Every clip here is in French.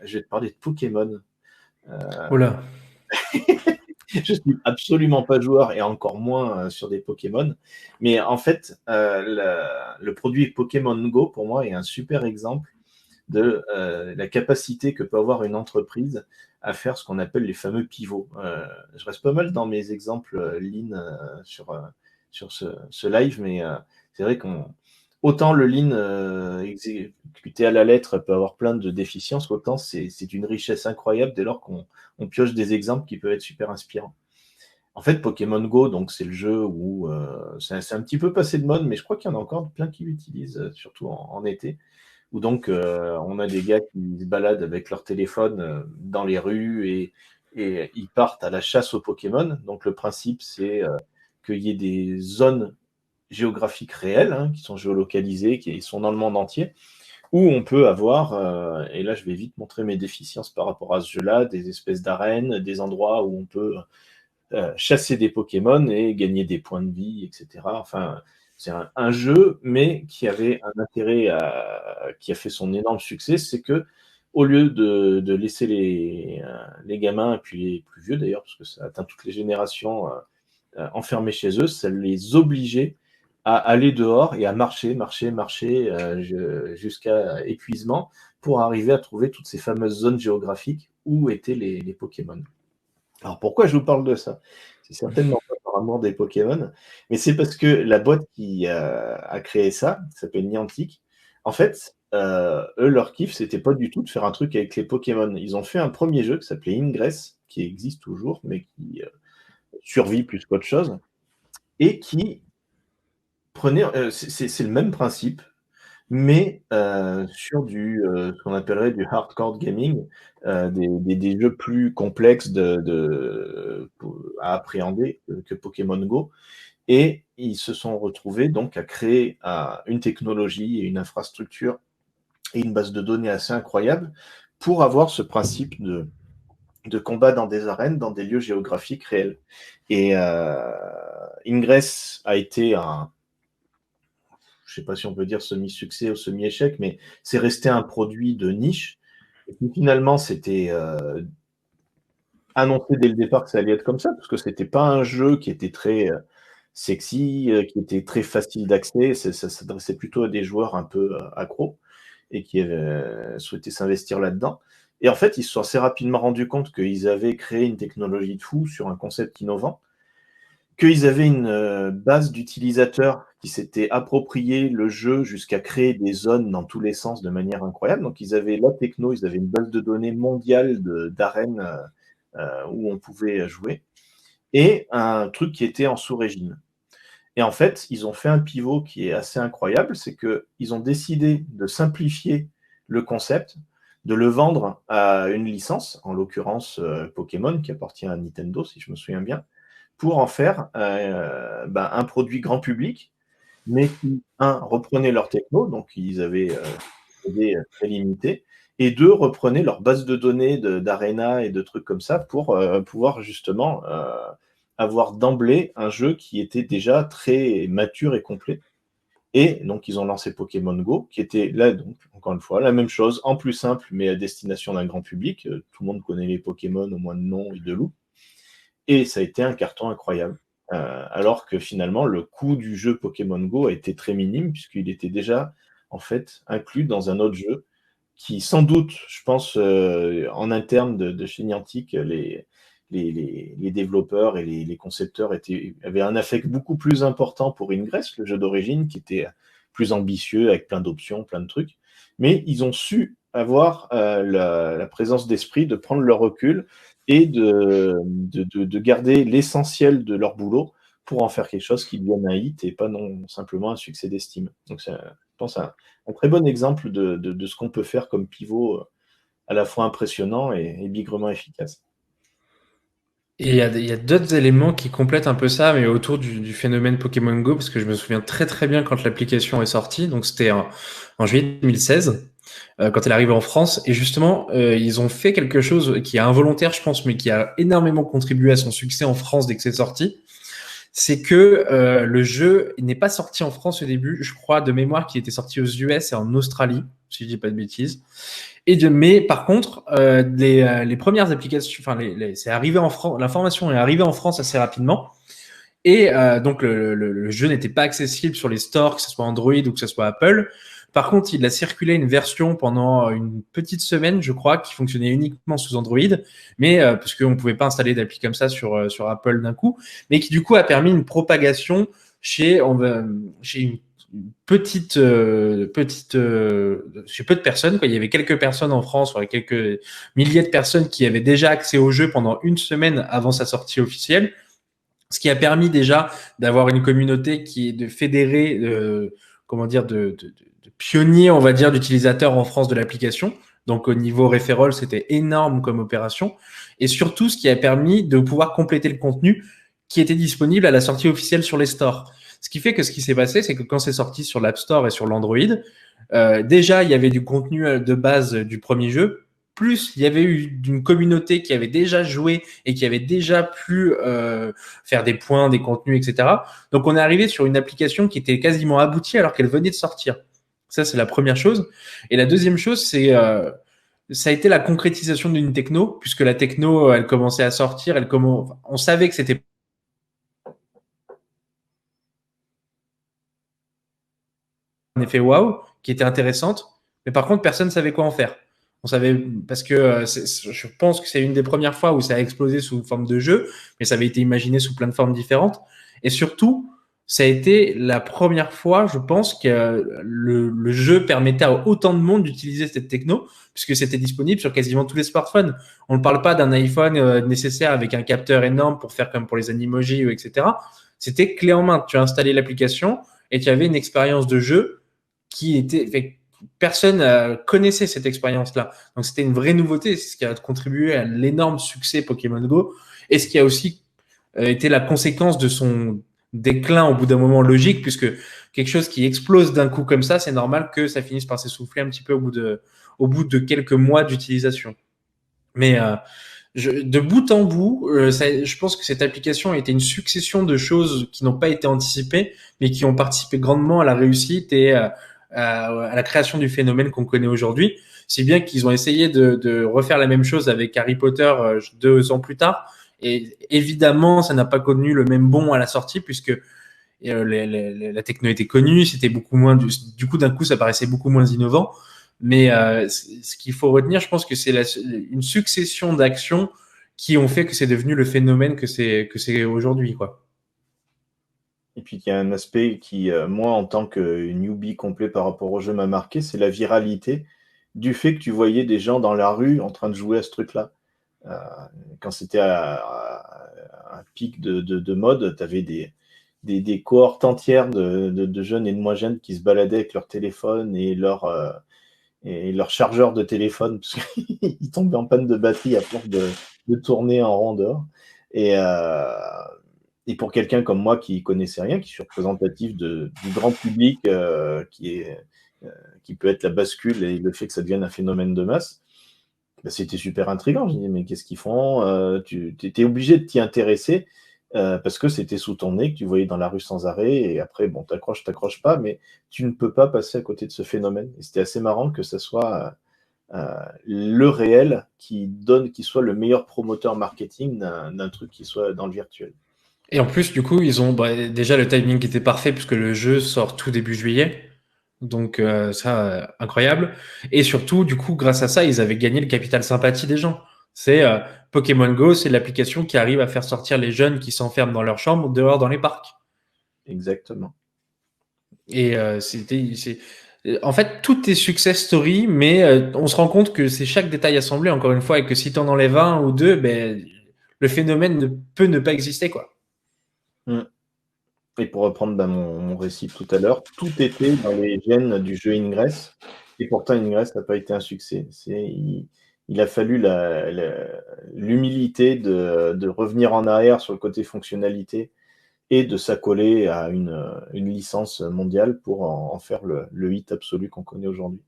je vais te parler de Pokémon. Oh là. Je suis absolument pas joueur et encore moins sur des Pokémon. Mais en fait, le produit Pokémon Go, pour moi, est un super exemple de la capacité que peut avoir une entreprise à faire ce qu'on appelle les fameux pivots. Je reste pas mal dans mes exemples lean sur ce live, mais c'est vrai qu'on autant le lean exécuté à la lettre peut avoir plein de déficiences, autant c'est d'une richesse incroyable dès lors qu'on pioche des exemples qui peuvent être super inspirants. En fait, Pokémon Go, donc c'est le jeu où c'est un petit peu passé de mode, mais je crois qu'il y en a encore plein qui l'utilisent, surtout en été, où donc on a des gars qui se baladent avec leur téléphone dans les rues et ils partent à la chasse aux Pokémon. Donc le principe, c'est qu'il y ait des zones géographiques réelles hein, qui sont géolocalisées, qui sont dans le monde entier, où on peut avoir, et là je vais vite montrer mes déficiences par rapport à ce jeu-là, des espèces d'arènes, des endroits où on peut chasser des Pokémon et gagner des points de vie, etc. Enfin, c'est un jeu, mais qui avait un intérêt, qui a fait son énorme succès, c'est que au lieu de laisser les gamins, et puis les plus vieux d'ailleurs, parce que ça atteint toutes les générations, enfermés chez eux, ça les obligeait à aller dehors et à marcher jusqu'à épuisement pour arriver à trouver toutes ces fameuses zones géographiques où étaient les Pokémon. Alors pourquoi je vous parle de ça? C'est certainement pas par amour des Pokémon, mais c'est parce que la boîte qui a créé ça s'appelle Niantic. En fait, eux, leur kiff, c'était pas du tout de faire un truc avec les Pokémon. Ils ont fait un premier jeu qui s'appelait Ingress, qui existe toujours, mais qui survit plus qu'autre chose, et qui prenait, c'est le même principe, mais sur ce qu'on appellerait du hardcore gaming, des jeux plus complexes à appréhender que Pokémon Go. Et ils se sont retrouvés donc à créer une technologie et une infrastructure et une base de données assez incroyable pour avoir ce principe de combat dans des arènes, dans des lieux géographiques réels. Et Ingress a été je sais pas si on peut dire semi-succès ou semi-échec, mais c'est resté un produit de niche. Et puis finalement, c'était annoncé dès le départ que ça allait être comme ça, parce que c'était pas un jeu qui était très sexy, qui était très facile d'accès. Ça s'adressait plutôt à des joueurs un peu accros et qui souhaitaient s'investir là-dedans. Et en fait, ils se sont assez rapidement rendus compte qu'ils avaient créé une technologie de fou sur un concept innovant, qu'ils avaient une base d'utilisateurs qui s'étaient approprié le jeu jusqu'à créer des zones dans tous les sens de manière incroyable. Donc, ils avaient la techno, ils avaient une base de données mondiale d'arènes où on pouvait jouer, et un truc qui était en sous-régime. Et en fait, ils ont fait un pivot qui est assez incroyable, c'est qu'ils ont décidé de simplifier le concept, de le vendre à une licence, en l'occurrence Pokémon, qui appartient à Nintendo, si je me souviens bien, pour en faire un produit grand public, mais qui, un, reprenait leur techno, donc ils avaient des très limités, et deux, reprenaient leur base de données d'Arena et de trucs comme ça pour pouvoir justement avoir d'emblée un jeu qui était déjà très mature et complet. Et donc, ils ont lancé Pokémon Go, qui était là, donc, encore une fois, la même chose, en plus simple, mais à destination d'un grand public. Tout le monde connaît les Pokémon, au moins de nom et de loup. Et ça a été un carton incroyable. Alors que finalement, le coût du jeu Pokémon Go a été très minime, puisqu'il était déjà, en fait, inclus dans un autre jeu qui, sans doute, je pense, en interne de chez Niantic, les développeurs et les concepteurs avaient un affect beaucoup plus important pour Ingress, le jeu d'origine, qui était plus ambitieux, avec plein d'options, plein de trucs. Mais ils ont su avoir la présence d'esprit de prendre leur recul et de garder l'essentiel de leur boulot pour en faire quelque chose qui devienne un hit et pas non simplement un succès d'estime. Donc, je pense, un très bon exemple de ce qu'on peut faire comme pivot à la fois impressionnant et bigrement efficace. Et il y a d'autres éléments qui complètent un peu ça, mais autour du phénomène Pokémon Go, parce que je me souviens très très bien quand l'application est sortie, donc c'était en juillet 2016, quand elle arrive en France, et justement, ils ont fait quelque chose qui est involontaire, je pense, mais qui a énormément contribué à son succès en France dès que c'est sorti. C'est que le jeu n'est pas sorti en France au début, je crois de mémoire qu'il était sorti aux US et en Australie, si je dis pas de bêtises. Mais par contre, les premières applications, enfin, c'est arrivé en France, l'information est arrivée en France assez rapidement. Et donc, le jeu n'était pas accessible sur les stores, que ce soit Android ou que ce soit Apple. Par contre, il a circulé une version pendant une petite semaine, je crois, qui fonctionnait uniquement sous Android, mais parce qu'on ne pouvait pas installer d'appli comme ça sur Apple d'un coup, mais qui du coup a permis une propagation chez une chez peu de personnes, quoi. Il y avait quelques personnes en France, quelques milliers de personnes qui avaient déjà accès au jeu pendant une semaine avant sa sortie officielle. Ce qui a permis déjà d'avoir une communauté qui est de fédérer, comment dire, de pionniers, on va dire, d'utilisateurs en France de l'application. Donc au niveau referral, c'était énorme comme opération. Et surtout, ce qui a permis de pouvoir compléter le contenu qui était disponible à la sortie officielle sur les stores. Ce qui fait que ce qui s'est passé, c'est que quand c'est sorti sur l'App Store et sur l'Android, déjà, il y avait du contenu de base du premier jeu, plus il y avait eu une communauté qui avait déjà joué et qui avait déjà pu faire des points, des contenus, etc. Donc on est arrivé sur une application qui était quasiment aboutie alors qu'elle venait de sortir. Ça, c'est la première chose. Et la deuxième chose, c'est ça a été la concrétisation d'une techno, puisque la techno, elle commençait à sortir, on savait que c'était un effet waouh, qui était intéressante, mais par contre, personne ne savait quoi en faire. On savait, parce que je pense que c'est une des premières fois où ça a explosé sous forme de jeu, mais ça avait été imaginé sous plein de formes différentes. Et surtout, ça a été la première fois, je pense, que le jeu permettait à autant de monde d'utiliser cette techno, puisque c'était disponible sur quasiment tous les smartphones. On ne parle pas d'un iPhone nécessaire avec un capteur énorme pour faire comme pour les animojis, etc. C'était clé en main. Tu as installé l'application et tu avais une expérience de jeu qui était, personne connaissait cette expérience-là. Donc c'était une vraie nouveauté, c'est ce qui a contribué à l'énorme succès Pokémon Go et ce qui a aussi été la conséquence de son déclin au bout d'un moment logique, puisque quelque chose qui explose d'un coup comme ça, c'est normal que ça finisse par s'essouffler un petit peu au bout de quelques mois d'utilisation. Mais de bout en bout, je pense que cette application a été une succession de choses qui n'ont pas été anticipées, mais qui ont participé grandement à la réussite et à la création du phénomène qu'on connaît aujourd'hui. Si bien qu'ils ont essayé de refaire la même chose avec Harry Potter 2 ans plus tard. Et évidemment, ça n'a pas connu le même bond à la sortie, puisque la techno était connue, c'était beaucoup moins du coup d'un coup ça paraissait beaucoup moins innovant. Mais ce qu'il faut retenir, je pense que c'est une succession d'actions qui ont fait que c'est devenu le phénomène que c'est aujourd'hui, quoi. Et puis, il y a un aspect qui, moi, en tant que newbie complet par rapport au jeu, m'a marqué, c'est la viralité du fait que tu voyais des gens dans la rue en train de jouer à ce truc-là. Quand c'était un pic de mode, tu avais des cohortes entières de jeunes et de moins jeunes qui se baladaient avec leur téléphone et leur chargeur de téléphone, parce qu'ils tombaient en panne de batterie à force de tourner en rond dehors. Et pour quelqu'un comme moi qui connaissait rien, qui suis représentatif du grand public, qui peut être la bascule et le fait que ça devienne un phénomène de masse, bah, c'était super intriguant. Je me dis, mais qu'est-ce qu'ils font? Tu étais obligé de t'y intéresser parce que c'était sous ton nez, que tu voyais dans la rue sans arrêt. Et après, bon, t'accroches pas, mais tu ne peux pas passer à côté de ce phénomène. Et c'était assez marrant que ce soit le réel qui soit le meilleur promoteur marketing d'un truc qui soit dans le virtuel. Et en plus, du coup, ils ont déjà le timing qui était parfait puisque le jeu sort tout début juillet. Donc ça, incroyable. Et surtout, du coup, grâce à ça, ils avaient gagné le capital sympathie des gens. C'est Pokémon Go, c'est l'application qui arrive à faire sortir les jeunes qui s'enferment dans leur chambre dehors dans les parcs. Exactement. Et en fait, tout est success story, mais on se rend compte que c'est chaque détail assemblé, encore une fois, et que si tu en enlèves un ou deux, ben, le phénomène ne peut ne pas exister, quoi. Et pour reprendre mon récit tout à l'heure, tout était dans les gènes du jeu Ingress, et pourtant Ingress n'a pas été un succès. Il a fallu l'humilité de revenir en arrière sur le côté fonctionnalité et de s'accoler à une licence mondiale pour en faire le hit absolu qu'on connaît aujourd'hui.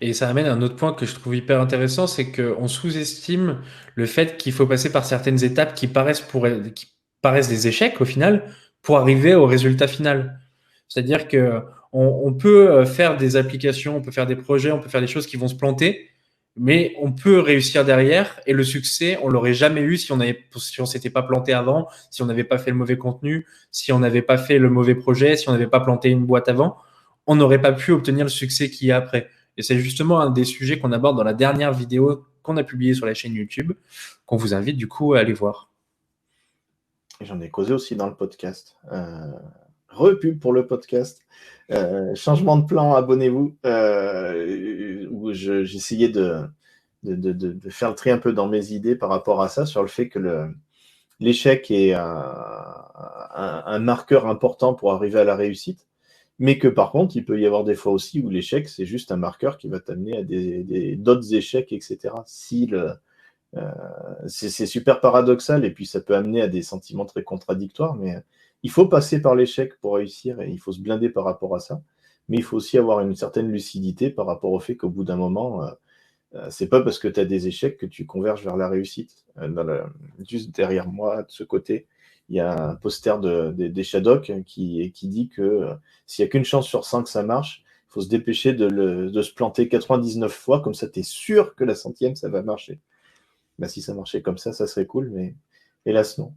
Et ça amène à un autre point que je trouve hyper intéressant, c'est qu'on sous-estime le fait qu'il faut passer par certaines étapes qui paraissent des échecs au final pour arriver au résultat final. C'est-à-dire que On peut faire des applications, on peut faire des projets, on peut faire des choses qui vont se planter, mais on peut réussir derrière. Et le succès, on l'aurait jamais eu si on s'était pas planté avant, si on n'avait pas fait le mauvais contenu, si on n'avait pas fait le mauvais projet, si on n'avait pas planté une boîte avant, on n'aurait pas pu obtenir le succès qu'il y a après. Et c'est justement un des sujets qu'on aborde dans la dernière vidéo qu'on a publiée sur la chaîne YouTube, qu'on vous invite du coup à aller voir. J'en ai causé aussi dans le podcast. Repub pour le podcast. Changement de plan, abonnez-vous. Où j'essayais de faire le tri un peu dans mes idées par rapport à ça, sur le fait que l'échec est un marqueur important pour arriver à la réussite, mais que par contre, il peut y avoir des fois aussi où l'échec, c'est juste un marqueur qui va t'amener à d'autres échecs, etc. C'est super paradoxal et puis ça peut amener à des sentiments très contradictoires, mais il faut passer par l'échec pour réussir et il faut se blinder par rapport à ça. Mais il faut aussi avoir une certaine lucidité par rapport au fait qu'au bout d'un moment, c'est pas parce que tu as des échecs que tu converges vers la réussite. Juste derrière moi, de ce côté, il y a un poster des Shadok qui dit que s'il n'y a qu'une chance sur 5 que ça marche, il faut se dépêcher de se planter 99 fois, comme ça tu es sûr que la 100e, ça va marcher. Bah, si ça marchait comme ça serait cool, mais hélas, non.